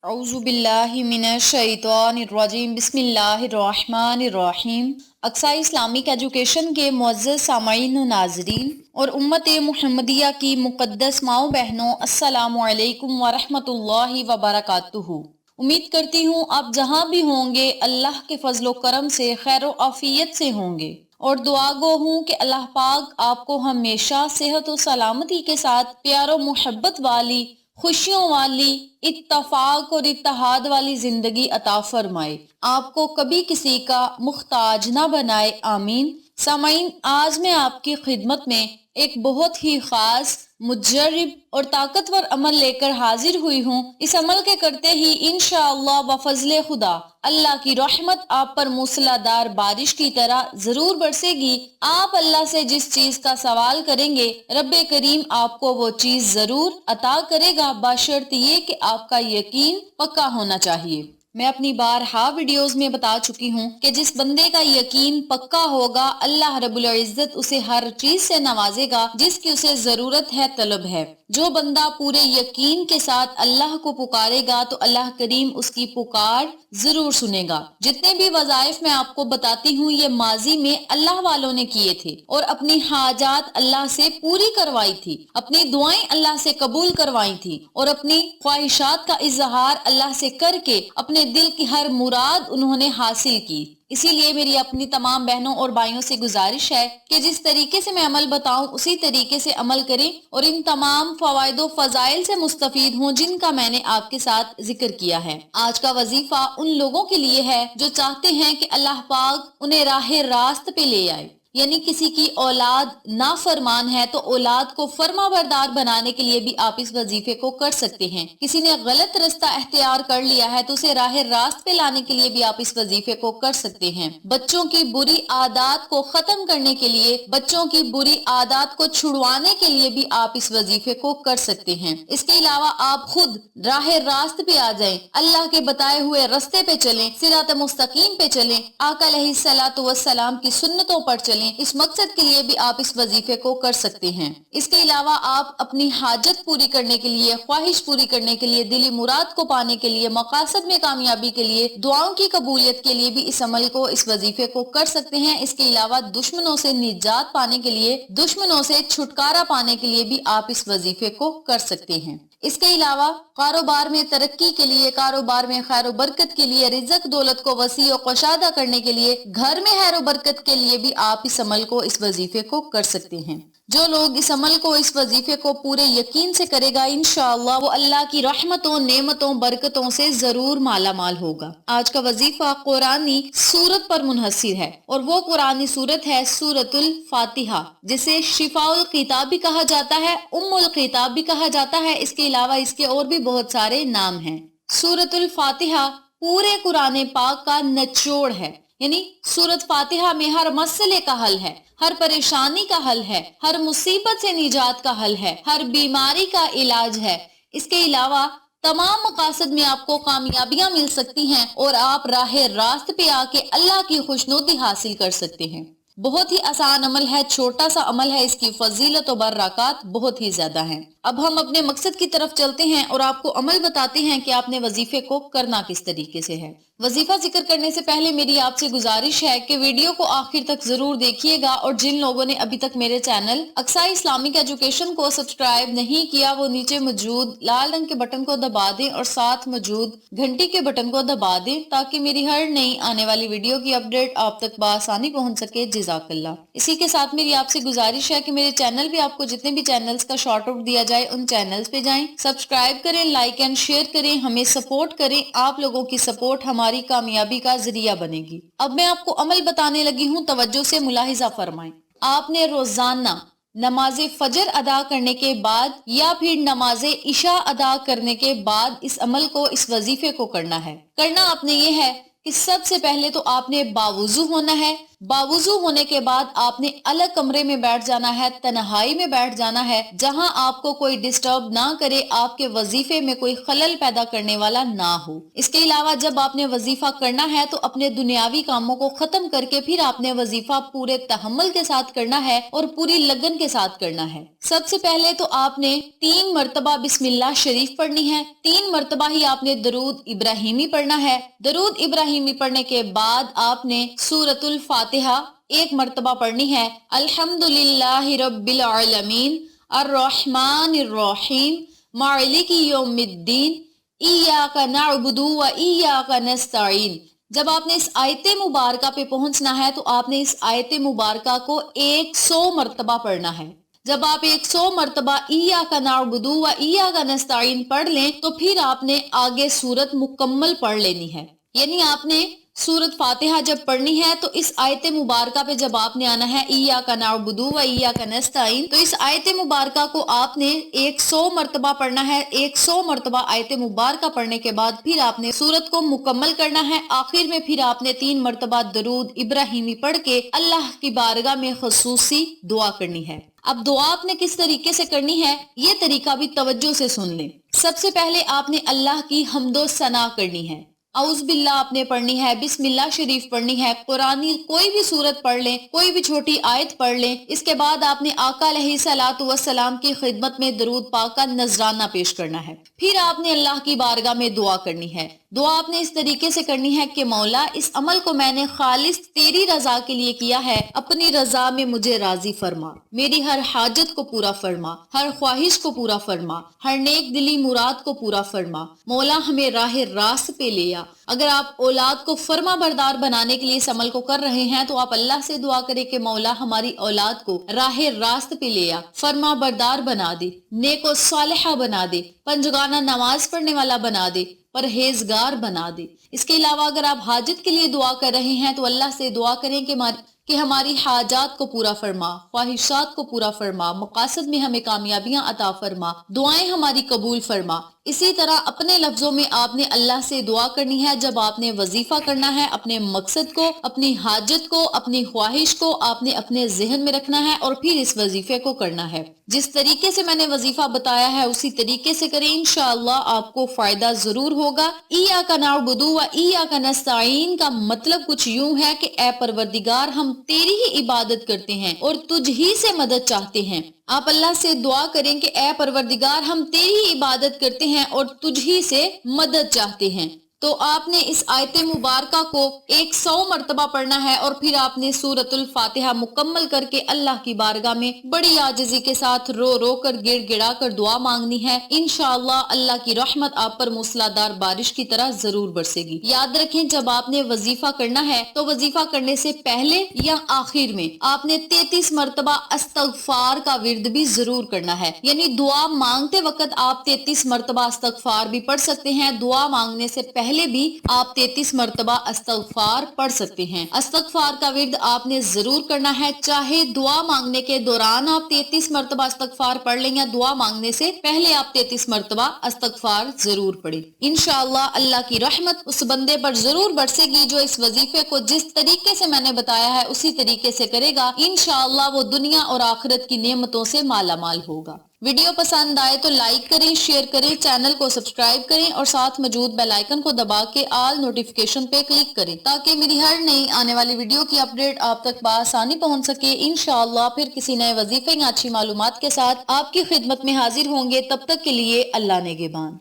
औज़ु बिल्लाहि मिनश शैतानिर रजीम बिस्मिल्लाहिर्रहमानिर्रहीम। Aqsa Islamic education के मुअज़्ज़ज़ सामईन व नाज़रीन और उम्मत मुहम्मदिया की मुक़द्दस माओ बहनों, अस्सलामु अलैकुम व रहमतुल्लाहि व बरकातुहू। उम्मीद करती हूँ आप जहाँ भी होंगे अल्लाह के फजलो करम से खैर व आफियत से होंगे, और दुआ गो हूँ कि अल्लाह पाक आपको हमेशा सेहत और सलामती के साथ प्यारो मोहब्बत वाली, खुशियों वाली, इत्तफाक और इत्तेहाद वाली जिंदगी अता फरमाए, आपको कभी किसी का मुख्ताज ना बनाए, आमीन। सामाइन, आज मैं आपकी खिदमत में एक बहुत ही खास, मुजर्रिब और ताकतवर अमल लेकर हाजिर हुई हूँ। इस अमल के करते ही इंशाअल्लाह व फजले खुदा अल्लाह की रहमत आप पर मूसलाधार बारिश की तरह जरूर बरसेगी। आप अल्लाह से जिस चीज का सवाल करेंगे, रब्बे करीम आपको वो चीज जरूर अता करेगा, बशर्त ये कि आपका यकीन पक्का होना चाहिए। मैं अपनी बारहा वीडियोस में बता चुकी हूँ कि जिस बंदे का यकीन पक्का होगा, अल्लाह रब्बुल इज्जत उसे हर चीज से नवाजेगा जिसकी उसे जरूरत है, तलब है। जो बंदा पूरे यकीन के साथ अल्लाह को पुकारेगा तो अल्लाह करीम उसकी पुकार जरूर सुनेगा। जितने भी वज़ाइफ मैं आपको बताती हूँ, ये माजी में अल्लाह वालों ने किए थे और अपनी हाजात अल्लाह से पूरी करवाई थी, अपनी दुआएं अल्लाह से कबूल करवाई थी और अपनी ख्वाहिशात का इजहार अल्लाह से करके अपने दिल की हर मुराद उन्होंने हासिल की। इसीलिए मेरी अपनी तमाम बहनों और भाइयों से गुजारिश है कि जिस तरीके से मैं अमल बताऊं उसी तरीके से अमल करें और इन तमाम फवाइदो फजाइल से मुस्तफीद हों जिनका मैंने आपके साथ जिक्र किया है। आज का वजीफा उन लोगों के लिए है जो चाहते हैं कि अल्लाह पाक उन्हें राह रास्त पे ले आए, यानी किसी की औलाद नाफरमान है तो औलाद को फर्मा बरदार बनाने के लिए भी आप इस वजीफे को कर सकते हैं। किसी ने गलत रास्ता अख्तियार कर लिया है तो उसे राह रास्त पे लाने के लिए भी आप इस वजीफे को कर सकते हैं। बच्चों की बुरी आदत को खत्म करने के लिए, बच्चों की बुरी आदत को छुड़वाने के लिए भी आप इस वजीफे को कर सकते हैं। इसके अलावा आप खुद राह रास्त पे आ जाएं, अल्लाह के बताए हुए रास्ते पे चलें, सिरात मुस्तकीम पे चलें, आका अलैहिस्सलातु वस्सलाम की सुन्नतों पर चलें। इस मकसद के लिए भी आप इस वजीफे को कर सकते हैं। इसके अलावा आप अपनी हाजत पूरी करने के लिए, ख्वाहिश पूरी करने के लिए, दिली मुराद को पाने के लिए, मकासद में कामयाबी के लिए, दुआओं की कबूलियत के लिए भी इस अमल को, इस वजीफे को कर सकते हैं। इसके अलावा दुश्मनों से निजात पाने के लिए, दुश्मनों से छुटकारा पाने के लिए भी आप इस वजीफे को कर सकते हैं। इसके अलावा कारोबार में तरक्की के लिए, कारोबार में खैर बरकत के लिए, रिज़्क दौलत को वसी और कुशादा करने के लिए, घर में खैर बरकत के लिए भी आप इस अमल को, इस वजीफे को कर सकते हैं। जो लोग इस अमल को, इस वजीफे को पूरे यकीन से करेगा, इंशाअल्लाह वो अल्लाह की रहमतों, नेमतों, बरकतों से जरूर माला माल होगा। आज का वजीफा कुरानी सूरत पर मुनहसिर है और वो कुरानी सूरत है सूरतुल फातिहा, जिसे शिफाउल किताब भी कहा जाता है, उम्मुल किताब भी कहा जाता है। इसके अलावा इसके और भी बहुत सारे नाम हैं। सूरतुल फातिहा पूरे कुरान पाक का निचोड़ है, यानी सूरत फातिहा में हर मसले का हल है, हर परेशानी का हल है, हर मुसीबत से निजात का हल है, हर बीमारी का इलाज है। इसके अलावा तमाम मकासद में आपको कामयाबियां मिल सकती हैं और आप राह रास्त पे आके अल्लाह की खुशनुदी हासिल कर सकते हैं। बहुत ही आसान अमल है, छोटा सा अमल है, इसकी फजीलत और बरकत बहुत ही ज्यादा है। अब हम अपने मकसद की तरफ चलते हैं और आपको अमल बताते हैं कि आपने वजीफे को करना किस तरीके से है। वजीफा जिक्र करने से पहले मेरी आपसे गुजारिश है कि वीडियो को आखिर तक जरूर देखिएगा और जिन लोगों ने अभी तक मेरे चैनल अक्सा इस्लामिक एजुकेशन को सब्सक्राइब नहीं किया, वो नीचे मौजूद लाल रंग के बटन को दबा दें और साथ मौजूद घंटी के बटन को दबा दें ताकि मेरी हर नई आने वाली वीडियो की अपडेट आप तक बआसानी पहुंच सके। जज़ाकल्लाह। इसी के साथ मेरी आपसे गुजारिश है कि मेरे चैनल पे आपको जितने भी चैनल्स का शॉर्ट आउट दिया जाए उन चैनल्स पे जाएं, सब्सक्राइब करें, लाइक एंड शेयर करें, हमें सपोर्ट करें। आप लोगों की सपोर्ट हमारी कामयाबी का जरिया बनेगी। अब मैं आपको अमल बताने लगी हूँ, तवज्जो से मुलाहिजा फरमाएं। आपने रोजाना नमाज फजर अदा करने के बाद या फिर नमाज इशा अदा करने के बाद इस अमल को, इस वजीफे को करना है। करना आपने ये है कि सबसे पहले तो आपने बावुजू होना है, बावुजू होने के बाद आपने अलग कमरे में बैठ जाना है, तन्हाई में बैठ जाना है, जहां आपको कोई डिस्टर्ब ना करे, आपके वजीफे में कोई खलल पैदा करने वाला ना हो। इसके अलावा जब आपने वजीफा करना है तो अपने दुनियावी कामों को खत्म करके फिर आपने वजीफा पूरे तहम्मुल के साथ करना है और पूरी लगन के साथ करना है। सबसे पहले तो आपने 3 मरतबा बिस्मिल्लाह शरीफ पढ़नी है। 3 मरतबा ही आपने दरूद इब्राहिमी पढ़ना है। दरूद इब्राहिमी पढ़ने के बाद आपने सूरतुल फातिहा 1 मरतबा पढ़नी है। अल्हम्दुलिल्लाहि रब्बिल आलमीन अर्रहमानिर रहीम मालिकी यौमिद्दीन इय्याका नअबुदु व इय्याका नस्तईन। जब आपने इस आयत मुबारका पे पहुंचना है तो आपने इस आयत मुबारका को 100 मरतबा पढ़ना है। जब आप 100 मरतबा इय्याका नअबुदु व इय्याका नस्तईन पढ़ लें तो फिर आपने आगे सूरत मुकम्मल पढ़ लेनी है। यानी आपने सूरत फातिहा जब पढ़नी है तो इस आयत मुबारका पे जब आपने आना है इय्याका नअबुदु व इय्याका नस्तईन, तो इस आयत मुबारका को आपने 100 मरतबा पढ़ना है। 100 मरतबा आयत मुबारका पढ़ने के बाद फिर आपने सूरत को मुकम्मल करना है। आखिर में फिर आपने 3 मरतबा दरूद इब्राहिमी पढ़ के अल्लाह की बारगाह में खुसूसी दुआ करनी है। अब दुआ आपने किस तरीके से करनी है, ये तरीका भी तवज्जो से सुन लें। सबसे पहले आपने अल्लाह की हम्दो सना करनी है। औज़ बिल्लाह आपने पढ़नी है, बिस्मिल्लाह शरीफ पढ़नी है, कुरानी कोई भी सूरत पढ़ लें, कोई भी छोटी आयत पढ़ लें। इसके बाद आपने आका अलैहिस्सलातु वस्सलाम की खिदमत में दरूद पाक का नजराना पेश करना है। फिर आपने अल्लाह की बारगाह में दुआ करनी है। दुआ आपने इस तरीके से करनी है कि मौला, इस अमल को मैंने खालिस तेरी रजा के लिए किया है, अपनी रजा में मुझे राजी फरमा, मेरी हर हाजत को पूरा फरमा, हर ख्वाहिश को पूरा फरमा, हर नेक दिली मुराद को पूरा फरमा। मौला हमें राह रास्त पे ले आ। अगर आप औलाद को फर्मा बरदार बनाने के लिए इस अमल को कर रहे हैं तो आप अल्लाह से दुआ करें कि मौला हमारी औलाद को राह रास्त पे ले आ, फर्मा बरदार बना दे, नेको सालिहा बना दे, पंजगाना नमाज पढ़ने वाला बना दे, परहेजगार बना दे। इसके अलावा अगर आप हाजत के लिए दुआ कर रहे हैं तो अल्लाह से दुआ करें कि हमारी हाजात को पूरा फरमा, ख्वाहिशात को पूरा फरमा, मकासद में हमें कामयाबियां अता फरमा, दुआएं हमारी कबूल फरमा। इसी तरह अपने लफ्जों में आपने अल्लाह से दुआ करनी है। जब आपने वजीफा करना है, अपने मकसद को, अपनी हाजत को, अपनी ख्वाहिश को आपने अपने जहन में रखना है और फिर इस वजीफे को करना है। जिस तरीके से मैंने वजीफा बताया है उसी तरीके से करें, इंशाअल्लाह आपको फायदा जरूर होगा। इय्याका नअबुदु व इय्याका नस्तईन का मतलब कुछ यूं है कि ऐ परवरदिगार, हम तेरी ही इबादत करते हैं और तुझ ही से मदद चाहते हैं। आप अल्लाह से दुआ करें कि ऐ परवरदिगार, हम तेरी ही इबादत करते हैं और तुझ ही से मदद चाहते हैं। तो आपने इस आयत मुबारका को 100 मरतबा पढ़ना है और फिर आपने सूरतुल फातिहा मुकम्मल करके अल्लाह की बारगाह में बड़ी आजिज़ी के साथ रो रो कर गिड़गिड़ा कर दुआ मांगनी है। इंशाअल्लाह अल्लाह की रहमत आप पर मूसलाधार बारिश की तरह जरूर बरसेगी। याद रखें, जब आपने वजीफा करना है तो वजीफा करने से पहले या आखिर में आपने 33 मरतबा अस्तगफार का विर्द भी जरूर करना है। यानी दुआ मांगते वक्त आप 33 मरतबा अस्तगफार भी पढ़ सकते हैं। दुआ मांगने से पहले भी आप 33 मरतबा अस्तगफार पढ़ सकते हैं। अस्तगफार का विर्द आपने जरूर करना है, चाहे दुआ मांगने के दौरान आप 33 मरतबा अस्तगफार पढ़ लें या दुआ मांगने से पहले आप 33 मरतबा अस्तगफार जरूर पढ़ें। इंशाअल्लाह अल्लाह की रहमत उस बंदे पर जरूर बरसेगी जो इस वजीफे को जिस तरीके से मैंने बताया है उसी तरीके से करेगा। इंशाअल्लाह वो दुनिया और आखिरत की नेमतों से मालामाल होगा। वीडियो पसंद आए तो लाइक करें, शेयर करें, चैनल को सब्सक्राइब करें और साथ मौजूद बेल आइकन को दबा के ऑल नोटिफिकेशन पे क्लिक करें ताकि मेरी हर नई आने वाली वीडियो की अपडेट आप तक बआसानी पहुंच सके। इंशाअल्लाह फिर किसी नए वजीफे या अच्छी मालूमात के साथ आपकी खिदमत में हाजिर होंगे। तब तक के लिए अल्लाह नेगेबान।